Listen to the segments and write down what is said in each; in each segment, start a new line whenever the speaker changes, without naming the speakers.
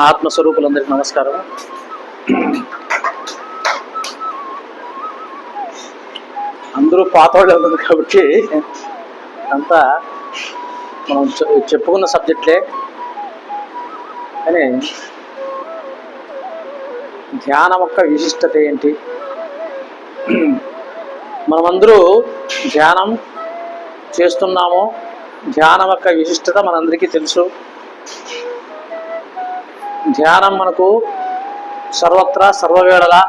ఆత్మస్వరూపులందరికీ నమస్కారం. అందరూ పాతవాళ్ళు ఉన్నారు కాబట్టి అంతా మనం చెప్పుకున్న సబ్జెక్ట్లే. కానీ ధ్యానం యొక్క విశిష్టత ఏంటి? మనమందరూ ధ్యానం చేస్తున్నాము. ధ్యానం యొక్క విశిష్టత మనందరికీ తెలుసు. ధ్యానం మనకు సర్వత్రా సర్వవేళలా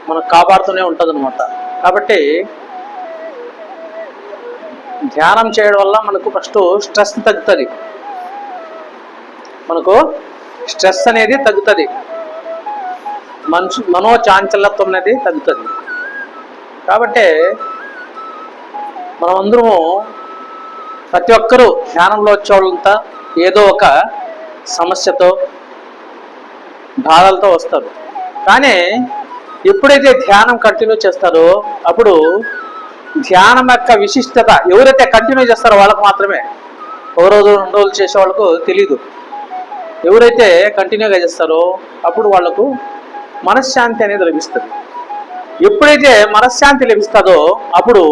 మనకు కాపాడుతూనే ఉంటుంది అనమాట. కాబట్టి ధ్యానం చేయడం వల్ల మనకు ఫస్ట్ స్ట్రెస్ తగ్గుతుంది. మనకు స్ట్రెస్ అనేది తగ్గుతుంది. మనోచాంచల్యత్వం అనేది తగ్గుతుంది. కాబట్టి మనమందరము ప్రతి ఒక్కరూ ధ్యానంలో వచ్చేవాళ్ళంతా ఏదో ఒక సమస్యతో బాధలతో వస్తారు. కానీ ఎప్పుడైతే ధ్యానం కంటిన్యూ చేస్తారో అప్పుడు ధ్యానం యొక్క విశిష్టత ఎవరైతే కంటిన్యూ చేస్తారో వాళ్ళకు మాత్రమే, ఒక రోజు 2 రోజులు చేసే వాళ్ళకు తెలీదు. ఎవరైతే కంటిన్యూగా చేస్తారో అప్పుడు వాళ్ళకు మనశ్శాంతి అనేది లభిస్తుంది. ఎప్పుడైతే మనశ్శాంతి లభిస్తుందో అప్పుడు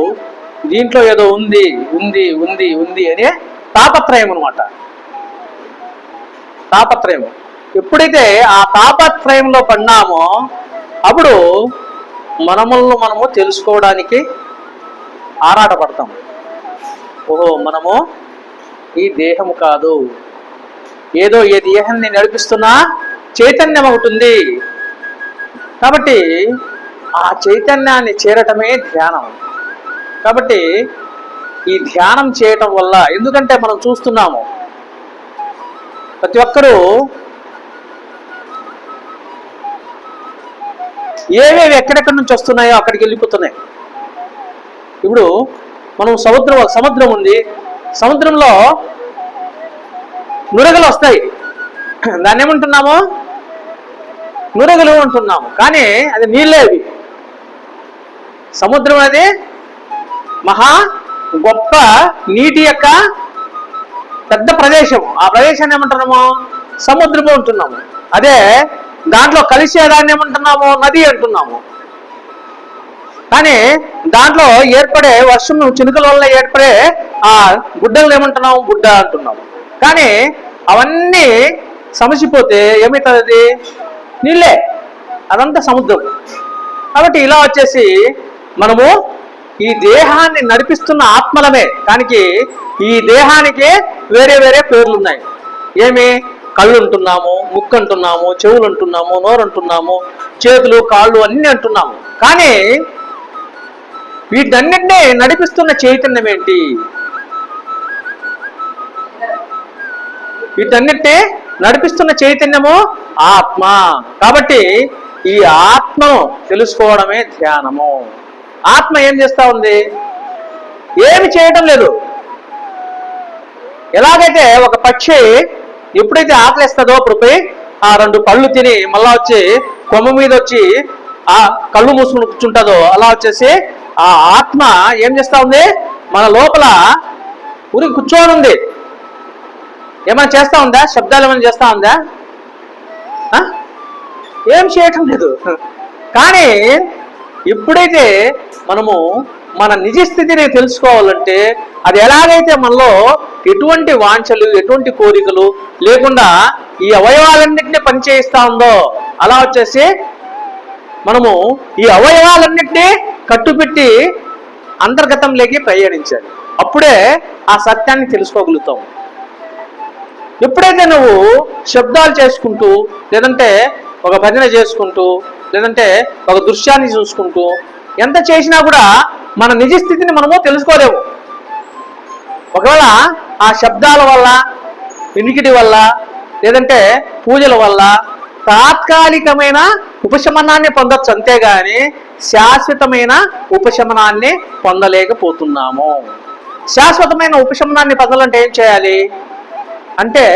దీంట్లో ఏదో ఉంది ఉంది ఉంది ఉంది అనే తాపత్రయం అనమాట. తాపత్రయం ఎప్పుడైతే ఆ తాపత్రయంలో పడినామో అప్పుడు మనము తెలుసుకోవడానికి ఆరాటపడతాం. ఓహో, మనము ఈ దేహము కాదు, ఏదో ఈ దేహాన్ని నడిపిస్తున్న చైతన్యం అవుతుంది. కాబట్టి ఆ చైతన్యాన్ని చేరటమే ధ్యానం. కాబట్టి ఈ ధ్యానం చేయటం వల్ల, ఎందుకంటే మనం చూస్తున్నాము ప్రతి ఒక్కరూ ఏవేవి ఎక్కడెక్కడి నుంచి వస్తున్నాయో అక్కడికి వెళ్ళిపోతున్నాయి. ఇప్పుడు మనం సముద్రం ఉంది, సముద్రంలో నురగలు వస్తాయి. దాన్ని ఏమంటున్నాము? నురగలు అంటున్నాము. కానీ అది నీళ్ళే. అవి సముద్రం అనేది మహా గొప్ప నీటి యొక్క పెద్ద ప్రదేశం. ఆ ప్రదేశాన్ని ఏమంటున్నాము? సముద్రము అంటున్నాము. అదే దాంట్లో కలిసేదాన్ని ఏమంటున్నాము? నది అంటున్నాము. కానీ దాంట్లో ఏర్పడే వర్షం చినుకల వల్ల ఏర్పడే ఆ గుడ్డలు ఏమంటున్నాము? గుడ్డ అంటున్నాము. కానీ అవన్నీ సమసిపోతే ఏమవుతుంది? నీళ్ళే. అదంతా సముద్రం. కాబట్టి ఇలా వచ్చేసి మనము ఈ దేహాన్ని నడిపిస్తున్న ఆత్మలమే. కానీ ఈ దేహానికి వేరే వేరే పేర్లు ఉన్నాయి. ఏమి? కళ్ళు అంటున్నాము, ముక్కు అంటున్నాము, చెవులు అంటున్నాము, నోరు అంటున్నాము, చేతులు కాళ్ళు అన్నీ అంటున్నాము. కానీ వీటన్నిటినీ నడిపిస్తున్న చైతన్యం ఏంటి? వీటన్నిటినీ నడిపిస్తున్న చైతన్యము ఆత్మ. కాబట్టి ఈ ఆత్మను తెలుసుకోవడమే ధ్యానము. ఆత్మ ఏం చేస్తా ఉంది? ఏమి చేయటం లేదు. ఎలాగైతే ఒక పక్షి ఎప్పుడైతే ఆకలిస్తుందో అప్పుడు పోయి ఆ 2 పళ్ళు తిని మళ్ళా వచ్చి కొమ్మ మీద వచ్చి ఆ కళ్ళు మూసుకుని కూర్చుంటుందో, అలా వచ్చేసి ఆ ఆత్మ ఏం చేస్తా ఉంది? మన లోపల ఊరికి కూర్చొని ఉంది. ఏమైనా చేస్తా ఉందా? శబ్దాలు ఏమైనా చేస్తా ఉందా? ఏం చేయటం లేదు. కానీ ఎప్పుడైతే మనము మన నిజ స్థితిని తెలుసుకోవాలంటే అది ఎలాగైతే మనలో ఎటువంటి వాంఛలు, ఎటువంటి కోరికలు లేకుండా ఈ అవయవాలన్నింటినీ పనిచేయిస్తా ఉందో, అలా వచ్చేసి మనము ఈ అవయవాలన్నింటినీ కట్టుపెట్టి అంతర్గతంలోకి ప్రయాణించాలి. అప్పుడే ఆ సత్యాన్ని తెలుసుకోగలుగుతాం. ఎప్పుడైతే నువ్వు శబ్దాలు చేసుకుంటూ, లేదంటే ఒక భజన చేసుకుంటూ, లేదంటే ఒక దృశ్యాన్ని చూసుకుంటూ ఎంత చేసినా కూడా మన నిజ స్థితిని మనము తెలుసుకోలేము. ఒకవేళ ఆ శబ్దాల వల్ల, వినికిడి వల్ల, లేదంటే పూజల వల్ల తాత్కాలికమైన ఉపశమనాన్ని పొందొచ్చు, అంతేగాని శాశ్వతమైన ఉపశమనాన్ని పొందలేకపోతున్నాము. శాశ్వతమైన ఉపశమనాన్ని పొందాలంటే ఏం చేయాలి అంటే,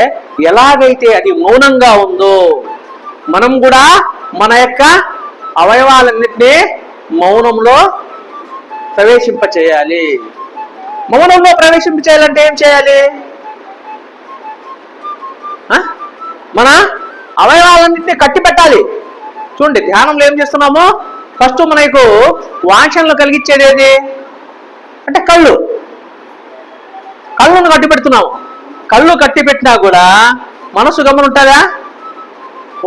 ఎలాగైతే అది మౌనంగా ఉందో మనం కూడా మన యొక్క అవయవాలన్నింటినీ మౌనంలో ప్రవేశింపచేయాలి. మౌనంలో ప్రవేశింపచేయాలంటే ఏం చేయాలి? మన అవయవాలన్నింటినీ కట్టి పెట్టాలి. చూడండి, ధ్యానంలో ఏం చేస్తున్నాము? ఫస్ట్ మనకు వాంఛనలు కలిగించేది ఏది అంటే కళ్ళును కట్టి పెడుతున్నాము. కళ్ళు కట్టి పెట్టినా కూడా మనసు గమనుంటుందా?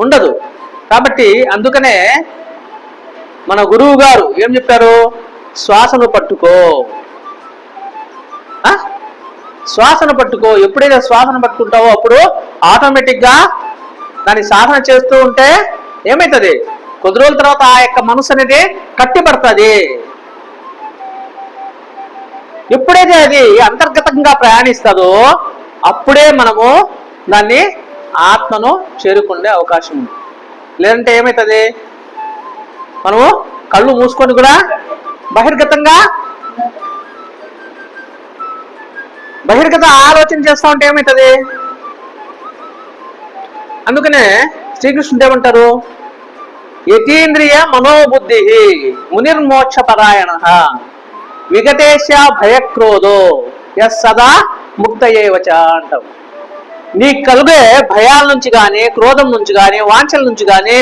ఉండదు. కాబట్టి అందుకనే మన గురువు గారు ఏం చెప్పారు? శ్వాసను పట్టుకో, శ్వాసను పట్టుకో. ఎప్పుడైతే శ్వాసను పట్టుకుంటావో అప్పుడు ఆటోమేటిక్గా దాన్ని సాధన చేస్తూ ఉంటే ఏమవుతుంది? కొద్ది రోజుల తర్వాత ఆ యొక్క మనసు అనేది కట్టిపడుతుంది. ఎప్పుడైతే అది అంతర్గతంగా ప్రయాణిస్తుందో అప్పుడే మనము దాన్ని ఆత్మను చేరుకునే అవకాశం ఉంది. లేదంటే ఏమవుతుంది? మనము కళ్ళు మూసుకొని కూడా బహిర్గత ఆలోచన చేస్తా ఉంటే ఏమవుతుంది? అందుకనే శ్రీకృష్ణుడు ఏమంటారు? యతీంద్రియ మనోబుద్ధి మునిర్మోక్ష పరాయణ విగతేశ భయక్రోధో యస్ సదా ముక్తయేవచ అంటాం. నీ కలిగే భయాల నుంచి కానీ, క్రోధం నుంచి కానీ, వాంఛల నుంచి కానీ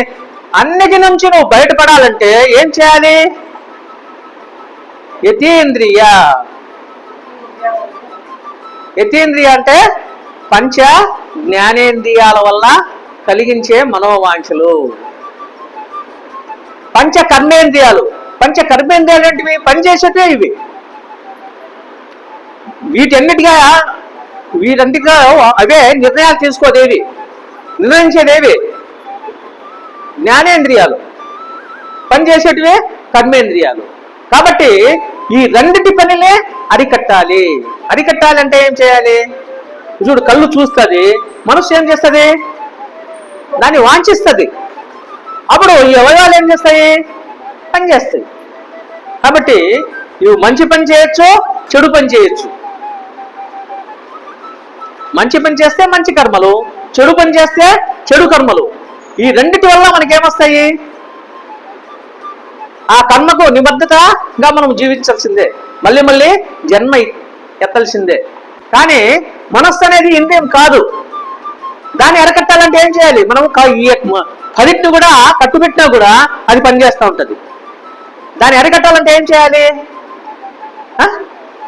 అన్నిటి నుంచి నువ్వు బయటపడాలంటే ఏం చేయాలి? యతీంద్రియ అంటే పంచ జ్ఞానేంద్రియాల వల్ల కలిగించే మనోవాంఛలు. పంచ కర్మేంద్రియాలు ఏంటివి? పనిచేసేటివే ఇవి. వీటన్నిటిగా అవే నిర్ణయాలు తీసుకోదేవి, నిర్ణయించేదేవి జ్ఞానేంద్రియాలు, పనిచేసేటివే కర్మేంద్రియాలు. కాబట్టి ఈ రెండిటి పనిలే అరికట్టాలి. అరికట్టాలంటే ఏం చేయాలి? చూడు, కళ్ళు చూస్తుంది, మనసు ఏం చేస్తుంది? దాన్ని వాంఛిస్తుంది. అప్పుడు ఈ అవయవాలు ఏం చేస్తాయి? పనిచేస్తాయి. కాబట్టి ఇవి మంచి పని చేయొచ్చు, చెడు పని చేయొచ్చు. మంచి పని చేస్తే మంచి కర్మలు, చెడు పని చేస్తే చెడు కర్మలు. ఈ రెండిటి వల్ల మనకేమొస్తాయి? ఆ కర్మకు నిబద్ధతగా మనం జీవించాల్సిందే, మళ్ళీ జన్మ ఎత్తాల్సిందే. కానీ మనస్సు అనేది ఇంద్రియం కాదు. దాన్ని అరకట్టాలంటే ఏం చేయాలి? మనం పదిట్టు కూడా కట్టుబెట్టినా కూడా అది పనిచేస్తూ ఉంటుంది. దాన్ని అరికట్టాలంటే ఏం చేయాలి?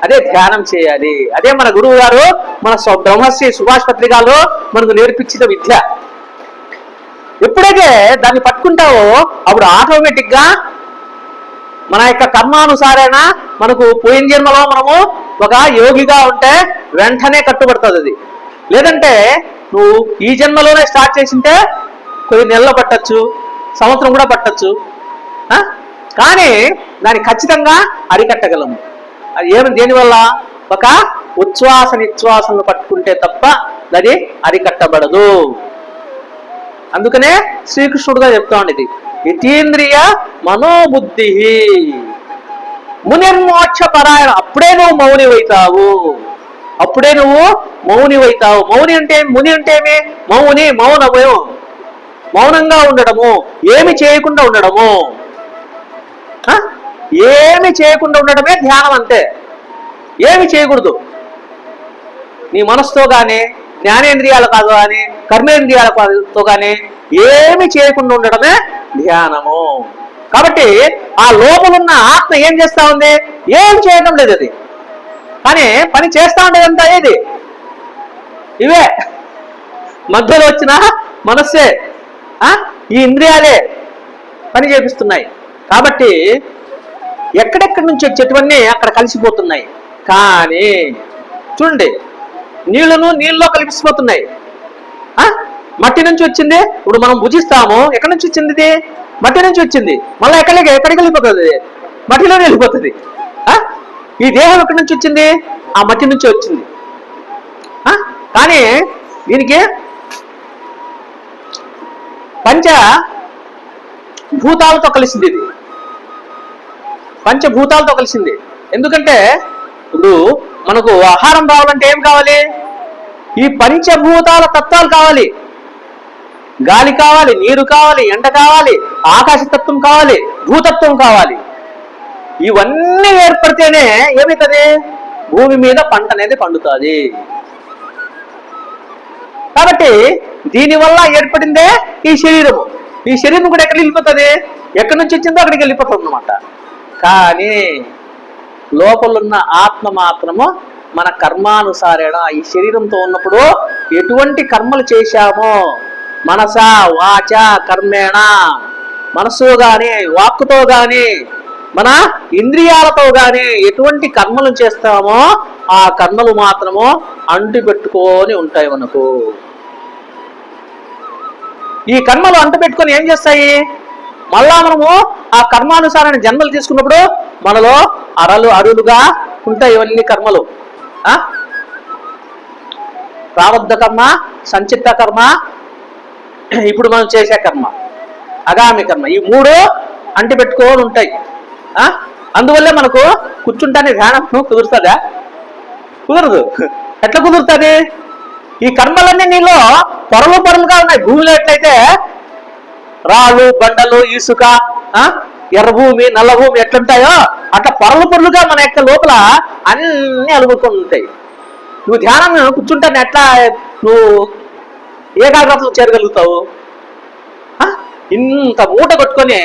అదే ధ్యానం చేయాలి. అదే మన గురువు గారు, మన బ్రహ్మశ్రీ సుభాష్ పత్రికలో మనకు నేర్పించిన విద్య. ఎప్పుడైతే దాన్ని పట్టుకుంటావో అప్పుడు ఆటోమేటిక్గా మన యొక్క కర్మానుసారేణ మనకు పోయిన జన్మలో మనము ఒక యోగిగా ఉంటే వెంటనే కట్టుబడుతుంది అది. లేదంటే నువ్వు ఈ జన్మలోనే స్టార్ట్ చేసింటే కొన్ని నెలలు పట్టచ్చు, సంవత్సరం కూడా పట్టచ్చు. కానీ దాన్ని ఖచ్చితంగా అరికట్టగలము. అది దేనివల్ల? ఒక ఉచ్ఛ్వాస నిశ్వాసను పట్టుకుంటే తప్ప అది అరికట్టబడదు. అందుకనే శ్రీకృష్ణుడుగా చెప్తా ఉండేది యతీంద్రియ మనోబుద్ధి మునిర్మోక్ష పరాయణ. అప్పుడే నువ్వు మౌనివైతావు. మౌని అంటే ఏమి? మౌనంగా ఉండడము, ఏమి చేయకుండా ఉండడము. ఏమి చేయకుండా ఉండడమే ధ్యానం. అంతే, ఏమి చేయకూడదు. నీ మనసుతో కానీ, జ్ఞానేంద్రియాలు కాదు కానీ, కర్మేంద్రియాలతో కానీ ఏమి చేయకుండా ఉండడమే ధ్యానము. కాబట్టి ఆ లోపలున్న ఆత్మ ఏం చేస్తా ఉంది? ఏం చేయడం లేదు అది, కానీ పని చేస్తా ఉండేదంతా ఏది? ఇవే మధ్యలో వచ్చిన మనస్సే, ఈ ఇంద్రియాలే పని చేపిస్తున్నాయి. కాబట్టి ఎక్కడెక్కడి నుంచి వచ్చేటివన్నీ అక్కడ కలిసిపోతున్నాయి. కానీ చూడండి, నీళ్ళలో కలిసిపోతున్నాయి. మట్టి నుంచి వచ్చింది, ఇప్పుడు మనం భుజిస్తాము. ఎక్కడి నుంచి వచ్చింది? ఇది మట్టి నుంచి వచ్చింది. మళ్ళీ ఎక్కడికి వెళ్ళిపోతుంది? మట్టిలోనే వెళ్ళిపోతుంది. ఈ దేహం ఎక్కడి నుంచి వచ్చింది? ఆ మట్టి నుంచి వచ్చింది. కానీ దీనికి పంచభూతాలతో కలిసింది. ఇది పంచభూతాలతో కలిసింది. ఎందుకంటే ఇప్పుడు మనకు ఆహారం రావాలంటే ఏం కావాలి? ఈ పంచభూతాల తత్వాలు కావాలి. గాలి కావాలి, నీరు కావాలి, ఎండ కావాలి, ఆకాశతత్వం కావాలి, భూతత్వం కావాలి. ఇవన్నీ ఏర్పడితేనే ఏమవుతుంది? భూమి మీద పంట అనేది పండుతుంది. కాబట్టి దీనివల్ల ఏర్పడిందే ఈ శరీరము. ఈ శరీరం కూడా ఎక్కడికి వెళ్ళిపోతుంది? ఎక్కడి నుంచి వచ్చిందో అక్కడికి వెళ్ళిపోతుంది అన్నమాట. కానీ లోపలున్న ఆత్మ మాత్రము మన కర్మానుసారేణ ఈ శరీరంతో ఉన్నప్పుడు ఎటువంటి కర్మలు చేశామో, మనస వాచ కర్మేణ, మనసు గాని వాక్కుతో గాని మన ఇంద్రియాలతో గాని ఎటువంటి కర్మలు చేస్తామో ఆ కర్మలు మాత్రము అంటు పెట్టుకొని ఉంటాయి మనకు. ఈ కర్మలు అంటు పెట్టుకొని ఏం చేస్తాయి? మళ్ళా మనము ఆ కర్మానుసారమైన జన్మలు తీసుకున్నప్పుడు మనలో అరులుగా ఉంటాయి ఇవన్నీ కర్మలు. ప్రారంధ కర్మ, సంచిత్త కర్మ, ఇప్పుడు మనం చేసే కర్మ, అగామి కర్మ, ఈ మూడు అంటి పెట్టుకొని ఉంటాయి. అందువల్లే మనకు కూర్చుంటానే ధ్యానం కుదురుతుందా? కుదరదు. ఎట్లా కుదురుతుంది? ఈ కర్మలన్నీ నీలో పొరలుగా ఉన్నాయి. భూమిలో ఎట్లయితే రాళ్ళు బండలు ఇసుక ఎర్రభూమి నల్లభూమి ఎట్లుంటాయో అట్లా పొరలుగా మన యొక్క లోపల అన్ని అలుముకొని ఉంటాయి. నువ్వు ధ్యానం కూర్చుంటాను ఎట్లా నువ్వు ఏకాగ్రతలు చేరగలుగుతావు? ఇంత మూట కట్టుకొని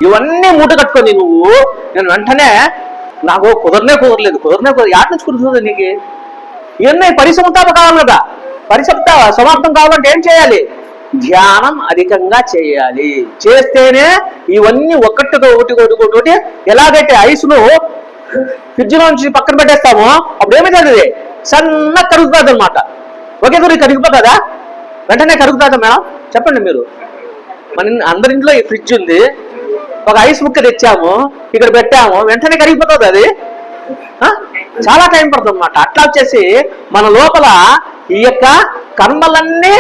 ఇవన్నీ మూట కట్టుకొని నేను వెంటనే నాకు కుదరలేదు యాటి నుంచి కుదురుతుంది నీకు? ఇవన్నీ పరిసమాప్తం కావాలి కదా. సమాప్తం కావాలంటే ఏం చేయాలి? ధ్యానం అధికంగా చేయాలి. చేస్తేనే ఇవన్నీ ఒకటి ఎలాగైతే ఐసును ఫ్రిడ్జ్ నుంచి పక్కన పెట్టేస్తామో అప్పుడు ఏమైతుంది? సన్నగా కరుగుతుంది అనమాట. ఒకే గురి కరిగిపోతుందా? వెంటనే కరుగుతుందా మేడం? చెప్పండి మీరు. మన అందరింట్లో ఈ ఫ్రిడ్జ్ ఉంది, ఒక ఐస్ ముక్క తెచ్చాము, ఇక్కడ పెట్టాము, వెంటనే కరిగిపోతుంది అది. చాలా టైం పడుతుంది అనమాట. అట్లా వచ్చేసి మన లోపల ఈ యొక్క కర్మలన్నీ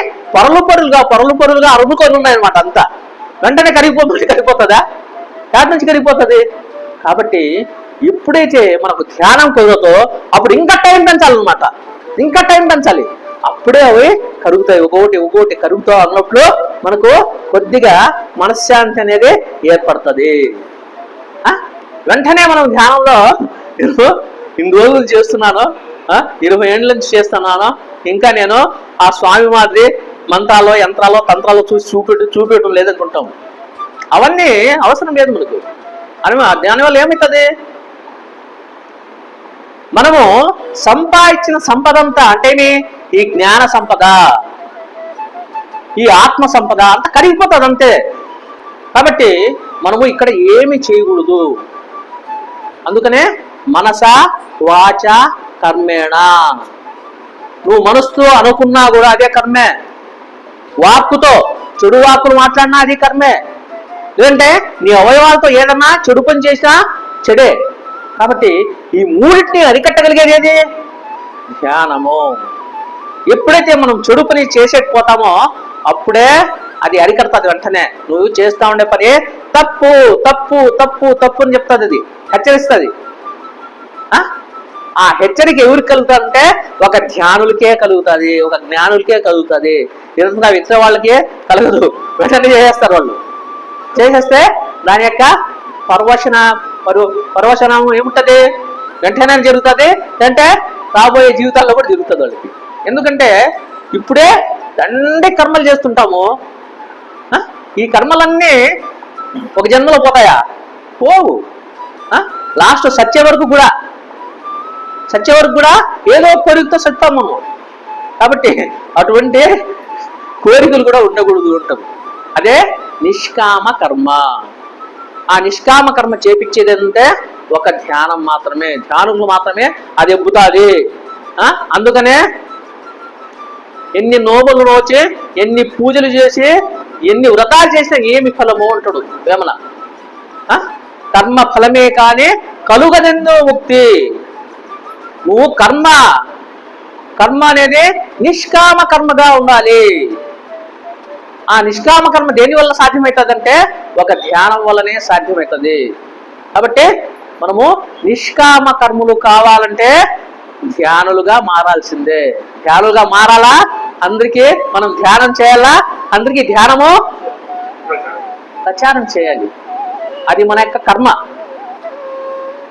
పొరలుగా అరుముకొని ఉన్నాయన్నమాట. అంతా వెంటనే కరిగిపోతుందా? దాని నుంచి కరిగిపోతుంది. కాబట్టి ఎప్పుడైతే మనకు ధ్యానం కుదరతో అప్పుడు ఇంకా టైం పెంచాలన్నమాట. ఇంకా టైం పెంచాలి. అప్పుడే అవి కరుగుతాయి. ఒక్కొక్కటి కరుగుతావు అన్నప్పుడు మనకు కొద్దిగా మనశ్శాంతి అనేది ఏర్పడుతుంది. వెంటనే మనం ధ్యానంలో ఇన్ని రోజులు చేస్తున్నాను, 20 ఏళ్ళ నుంచి చేస్తున్నాను, ఇంకా నేను ఆ స్వామి మాదిరి మంత్రాలు యంత్రాలు తంత్రాలు చూపెట్టడం లేదనుకుంటాం. అవన్నీ అవసరం లేదు మనకు. దానివల్ల ఏమవుతుంది? మనము సంపాదించిన సంపద అంతా అంటే ఈ జ్ఞాన సంపద, ఈ ఆత్మ సంపద అంతా కరిగిపోతుంది అంతే. కాబట్టి మనము ఇక్కడ ఏమి చేయకూడదు. అందుకనే మనస వాచ కర్మేణ. నువ్వు మనసుతో అనుకున్నా కూడా అదే కర్మే. వాక్కుతో చెడు వాక్కులు మాట్లాడినా అది కర్మే. లేదంటే నీ అవయవాలతో ఏదన్నా చెడు పని చేసినా చెడే. కాబట్టి ఈ మూడింటిని అరికట్టగలిగేది ఏది? ధ్యానము. ఎప్పుడైతే మనం చెడు పని చేసేకపోతామో అప్పుడే అది అరికడుతుంది. వెంటనే నువ్వు చేస్తా ఉండే పని తప్పు తప్పు తప్పు తప్పు అని చెప్తుంది, అది హెచ్చరిస్తుంది. ఆ హెచ్చరిక ఎవరికి కలుగుతుందంటే ఒక ధ్యానులకే కలుగుతుంది, ఒక జ్ఞానులకే కలుగుతుంది. నిరంతరం ఇతర వాళ్ళకే కలగదు. వెంటనే చేసేస్తారు వాళ్ళు. చేసేస్తే దాని యొక్క పరవశనం ఏముంటది? వెంటనే జరుగుతుంది. అంటే రాబోయే జీవితాల్లో కూడా జరుగుతుంది వాళ్ళకి. ఎందుకంటే ఇప్పుడే దండి కర్మలు చేస్తుంటాము. ఈ కర్మలన్నీ ఒక జన్మలో పోతాయా? పోవు. లాస్ట్ సత్య వరకు కూడా ఏదో కోరికతో సత్తాము. కాబట్టి అటువంటి కోరికలు కూడా ఉండకూడదు ఉంటాం. అదే నిష్కామ కర్మ. ఆ నిష్కామ కర్మ చేపించేది ఏంటంటే ఒక ధ్యానం మాత్రమే. ధ్యానంలో మాత్రమే అది ఎబ్బుతుంది. అందుకనే ఎన్ని నోములు రోజు, ఎన్ని పూజలు చేసి, ఎన్ని వ్రతాలు చేసినా ఏమి ఫలము అంటాడు వేమన. కర్మ ఫలమే కానీ కలుగదెందో ముక్తి. నువ్వు కర్మ అనేది నిష్కామ కర్మగా ఉండాలి. ఆ నిష్కామ కర్మ దేని వల్ల సాధ్యమవుతుందంటే ఒక ధ్యానం వల్లనే సాధ్యమవుతుంది. కాబట్టి మనము నిష్కామ కర్మలు కావాలంటే ధ్యానులుగా మారాల్సిందే. ధ్యానులుగా మారాలా? అందరికీ మనం ధ్యానం చేయాలా? అందరికీ ధ్యానము ప్రచారం చేయాలి. అది మన యొక్క కర్మ.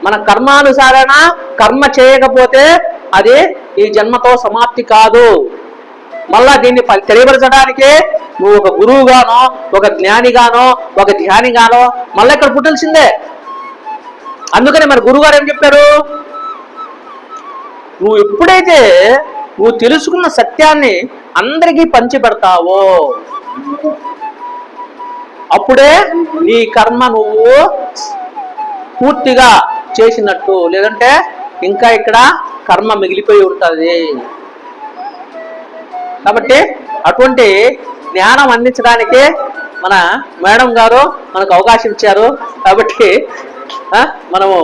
మన కర్మానుసారణ కర్మ చేయకపోతే అది ఈ జన్మతో సమాప్తి కాదు. మళ్ళా దీన్ని తెలియపరచడానికే నువ్వు ఒక గురువుగానో, ఒక జ్ఞానిగానో, ఒక ధ్యానిగానో మళ్ళీ ఇక్కడ పుట్టాల్సిందే. అందుకని మరి గురువుగారు ఏం చెప్పారు? నువ్వు ఎప్పుడైతే నువ్వు తెలుసుకున్న సత్యాన్ని అందరికీ పంచిపెడతావో అప్పుడే నీ కర్మ నువ్వు పూర్తిగా చేసినట్టు, లేదంటే ఇంకా ఇక్కడ కర్మ మిగిలిపోయి ఉంటుంది. కాబట్టి అటువంటి జ్ఞానం అందించడానికి మన మేడం గారు మనకు అవకాశం ఇచ్చారు. కాబట్టి మనము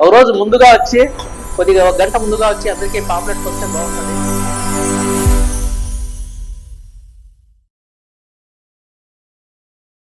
ఒక రోజు ముందుగా వచ్చి, కొద్దిగా 1 గంట ముందుగా వచ్చి అందరికీ పాంప్లెట్స్ వస్తే బాగుంటుంది.